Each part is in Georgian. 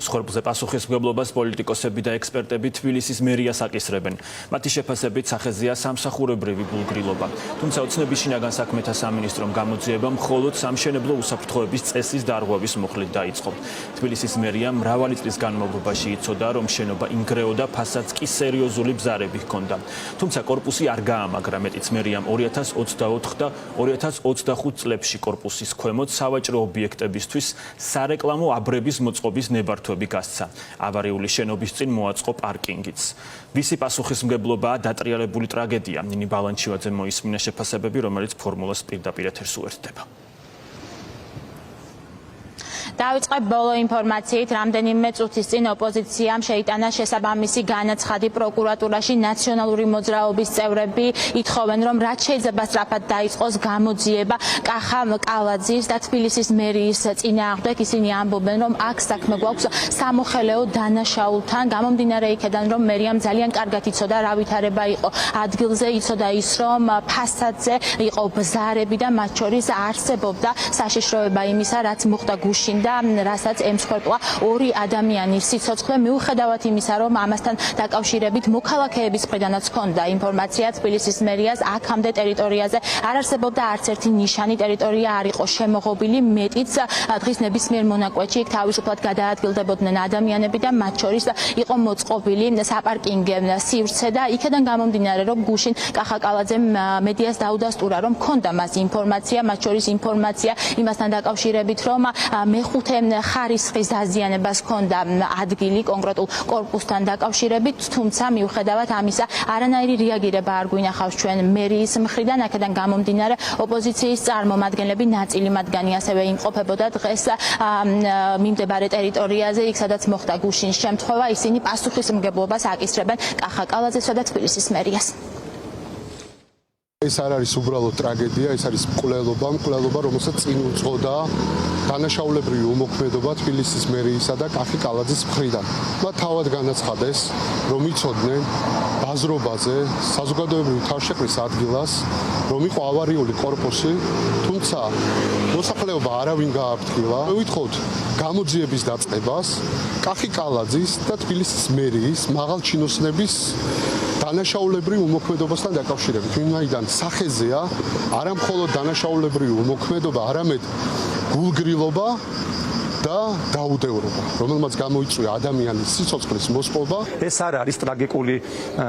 მსხვერპლზე პასუხისმგებლობას პოლიტიკოსები და ექსპერტები თბილისის მერიას აკისრებენ. მათი შეფასებით სახეზეა სამსახურებრივი გულგრილობა. თუმცა ოცნების შინაგან საქმეთა სამინისტრომ გამოძიება მხოლოდ სამშენებლო უსაფრთხოების წესის დარღვევის მუხლით დაიწყო. თბილისის მერიამ მრავალი წლის განმავლობაში იცოდა, რომ შენობა ინგრეოდა, ფასადს კი სერიოზული ბზარები ჰქონდა. თუმცა კორპუსი არ გაამაგრა, მეტიც მერიამ 2024 და 2025 წლებში კორპუსის ქვემოთ სავაჭრო ობიექტებისთვის სარეკლამო აბრების მოწყობის ნებართვები გასცა. ავარიული შენობის წინ მოაწყო პარკინგიც. ვისი პასუხისმგებლობაა დატრიალებული ტრაგედია? ნინი ბალანჩივაძე მოისმინა შეფასებები, რომელიც ფორმულას პირდაპირ ეთერს უერთდება. დავიწყებ ბოლო ინფორმაციით, რამდენიმე წუთის წინ ოპოზიციამ შეიტანა შესაბამისი განაცხადი პროკურატურაში. ნაციონალური მოძრაობის წევრები ითხოვენ, რომ რაც შეიძლება სწრაფად დაიწყოს გამოძიება კახა კალაძის და თბილისის მერიის წინააღმდეგ. ისინი ამბობენ, რომ აქ საქმე გვაქვს სამოხელეო დანაშაულთან. გამომდინარე იქედან, რომ მერიამ ძალიან კარგად იცოდა, რა ვითარება იყო ადგილზე, იცოდა ის, რომ ფასადზე იყო ბზარები და მათ შორის არსებობდა საშიშროება იმისა, რაც მოხდა გუშინ და რასაც ემსხვერპლა ორი ადამიანის სიცოცხლე. მიუხედავად იმისა, რომ ამასთან დაკავშირებით მოქალაქეების მხრიდანაც ჰქონდა ინფორმაცია, თბილისის მერიას აქამდე ტერიტორიაზე არ არსებობდა არც ერთი ნიშანი, ტერიტორია არ იყო შემოღობილი, მეტიც დღის ნებისმიერ მონაკვეთში იქ თავისუფლად გადაადგილდებოდნენ ადამიანები და მათ შორის იყო მოწყობილი საპარკინგო სივრცე და იქედან გამომდინარე, რომ გუშინ კახა კალაძემ მედიას დაუდასტურა, რომ ჰქონდა მას ინფორმაცია, მათ შორის ინფორმაცია იმასთან დაკავშირებით, რომ მეხუთე ხარისხის დაზიანებას ჰქონდა ადგილი კონკრეტულ კორპუსთან დაკავშირებით, თუმცა მიუხედავად ამისა არანაირი რეაგირება არ გვინახავს ჩვენ მერიის მხრიდან. აქედან გამომდინარე, ოპოზიციის წარმომადგენლები ნაწილი მათგანი ასევე იმყოფებოდა დღეს მიმდებარე ტერიტორიაზე, იქ სადაც მოხდა გუშინ შემთხვევა. ისინი პასუხისმგებლობას აკისრებენ კახა კალაძესა და თბილისის მერიას. ეს არ არის უბრალოდ ტრაგედია, ეს არის მკვლელობა, რომელსაც წინ უძღოდა დანაშაულებრივი უმოქმედობა თბილისის მერიისა და კახი კალაძის მხრიდან. მათ თავად განაცხადეს, რომ იცოდნენ ბაზრობაზე, საზოგადოებრივი თავშეყრის ადგილას, რომ იყო ავარიული კორპუსი, თუმცა მოსახლეობა არავინ გააფრთხილა. ვითხოვთ გამოძიების დაწყებას კახი კალაძის და თბილისის მერიის მაღალჩინოსნების დანაშაულებრივ უმოქმედობასთან დაკავშირებით. ვინაიდან სახეზეა არა მხოლოდ დანაშაულებრივი უმოქმედობა, არამედ გულგრილობა და დაუდევრობა, რომელმაც გამოიწვია ადამიანის სიცოცხლის მოსპობა. ეს არ არის ტრაგიკული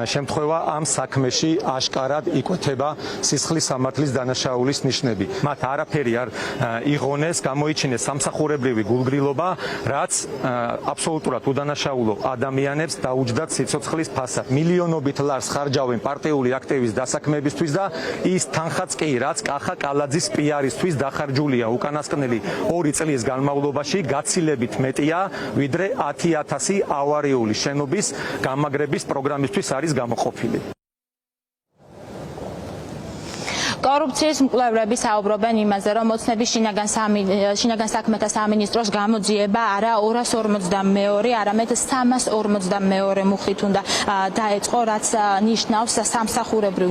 შემთხვევა, ამ საქმეში აშკარად იკვეთება სისხლის სამართლის დანაშაულის ნიშნები. მათ არაფერი არ იღონეს, გამოიჩინეს სამსახურებრივი გულგრილობა, რაც აბსოლუტურად უდანაშაულო ადამიანებს დაუჯდათ სიცოცხლის ფასად. მილიონობით ლარს ხარჯავენ პარტიული აქტივის დასაქმებისთვის და ის თანხაც კი, რაც კახა კალაძის პიარისთვის დახარჯულია უკანასკნელი 2 წლის განმავლობაში, გაცილებით მეტია, ვიდრე 10,000 ავარიული შენობის გამაგრების პროგრამისთვის არის გამოყოფილი. კორუფციის მკვლევრები საუბრობენ იმაზე, რომ ოცნების შინაგან საქმეთა სამინისტროს გამოძიება არა 242, არამედ 342 მუხლით უნდა დაეწყო, რაც ნიშნავს სამსახურებრივ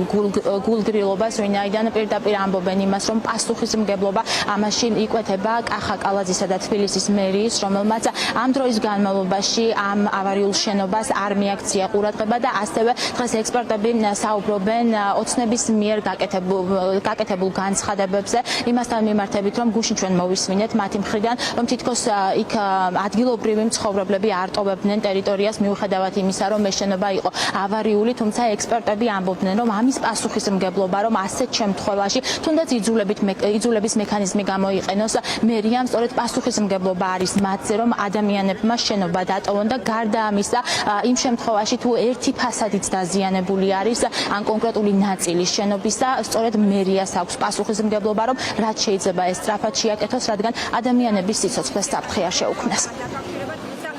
გულგრილობას, ვინაიდან პირდაპირ ამბობენ იმას, რომ პასუხისმგებლობა ამაში იკვეთება კახა კალაძისა და თბილისის მერიის, რომელმაც ამ დროის განმავლობაში ამ ავარიულ შენობას არ მიაქცია ყურადღება და ასევე დღეს ექსპერტები საუბრობენ ოცნების მიერ გაკეთებულ განცხადებებზე, იმასთან მიმართებით, რომ გუშინ ჩვენ მოვისმინეთ მათი მხრიდან, რომ თითქოს იქ ადგილობრივი მცხოვრებლები არ ტოვებდნენ ტერიტორიას, მიუხედავად იმისა, რომ ეს შენობა იყო ავარიული, თუმცა ექსპერტები ამბობდნენ, რომ ამის პასუხისმგებლობა, რომ ასეთ შემთხვევაში თუნდაც იძულების მექანიზმი გამოიყენოს, მერიამ სწორედ პასუხისმგებლობა არის მათზე, რომ ადამიანებმა შენობა დატოვონ და გარდა ამისა, იმ შემთხვევაში თუ ერთი ფასადიც დაზიანებული არის, ან კონკრეტული ნაწილი შენობისა, სწორედ მერიას აქვს პასუხისმგებლობა, რომ რაც შეიძლება ეს სწრაფად შეაკეთოს, რადგან ადამიანების სიცოცხლეს საფრთხე არ შეუქმნას.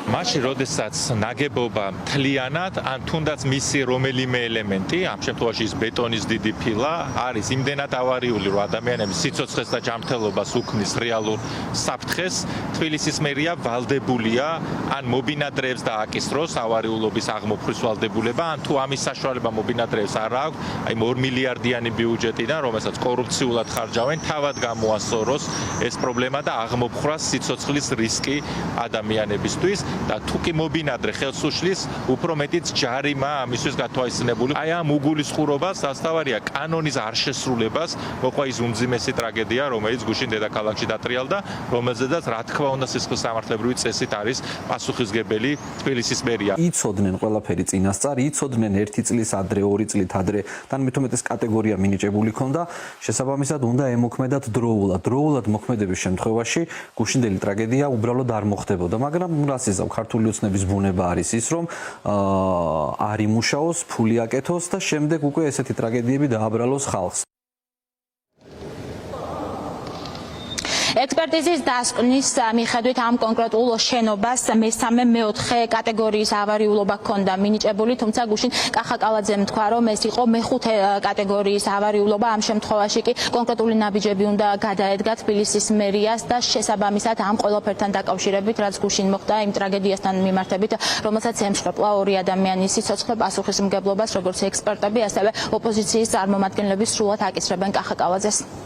მაშინ, როდესაც ნაგებობა მთლიანად, ან თუნდაც მისი რომელიმე ელემენტი, ამ შემთხვევაში ის ბეტონის დიდი ფილა, არის იმდენად ავარიული, რომ ადამიანების სიცოცხლეს და ჯანმრთელობას უქმნის რეალურ საფრთხეს, თბილისის მერია ვალდებულია ან მობინადრეებს და აკისროს ავარიულობის აღმოფხრის ვალდებულება, ან თუ ამის საშუალება მობინადრეებს არ აქვს, აი 2 მილიარდიანი ბიუჯეტიდან, რომელსაც კორუფციულად ხარჯავენ, თავად გამოასწოროს ეს პრობლემა და აღმოფხვრას სიცოცხლის რისკი ადამიანებისთვის. და თუ კი მობინადრე ხელს უშლის, უფრო მეტიც ჯარიმა ამისთვის გათვალისწინებული. აი ამ უგულისხმურობას დასთავარია კანონის არ შესრულებას, მოყვა ის უმძიმესი ტრაგედია, რომელიც გუშინ დედაქალაქში დატრიალდა, რომელზედაც რა თქმა უნდა სისხლის სამართლებრივი წესით არის პასუხისმგებელი თბილისის მერია. იცოდნენ ყველაფერი წინასწარ, იცოდნენ 1 წლის ადრე, 2 წლით ადრე, თან მithumetes კატეგორია მინიჭებული ქონდა, შესაბამისად უნდა ემოქმედათ დროულად. დროულად მოქმედების შემთხვევაში გუშინდელი ტრაგედია უბრალოდ არ მოხდებოდა, მაგრამ რას იზავ, ქართული ოცნების ბუნება არის ის, რომ არ იმუშაოს, ფული აკეთოს და შემდეგ უკვე ესეთი ტრაგედიები დააბრალოს ხალხს. ექსპერტიზის დასკვნის მიხედვით ამ კონკრეტულ შენობას მესამე მეოთხე კატეგორიის ავარიულობა ჰქონდა მინიჭებული, თუმცა გუშინ კახაკალაძემ თქვა, რომ ეს იყო მეხუთე კატეგორიის ავარიულობა. ამ შემთხვევაში კი კონკრეტული ნაბიჯები უნდა გადაედგა თბილისის მერიას და შესაბამისად ამ ყველაფერთან დაკავშირებით, რაც გუშინ მოხდა იმ ტრაგედიასთან მიმართებით, რომელსაც ემსხვერპლა 2 ადამიანის სიცოცხლე, პასუხისმგებლობას, როგორც ექსპერტები, ასევე ოპოზიციის წარმომადგენლები სრულად აკისრებენ კახაკალაძეს.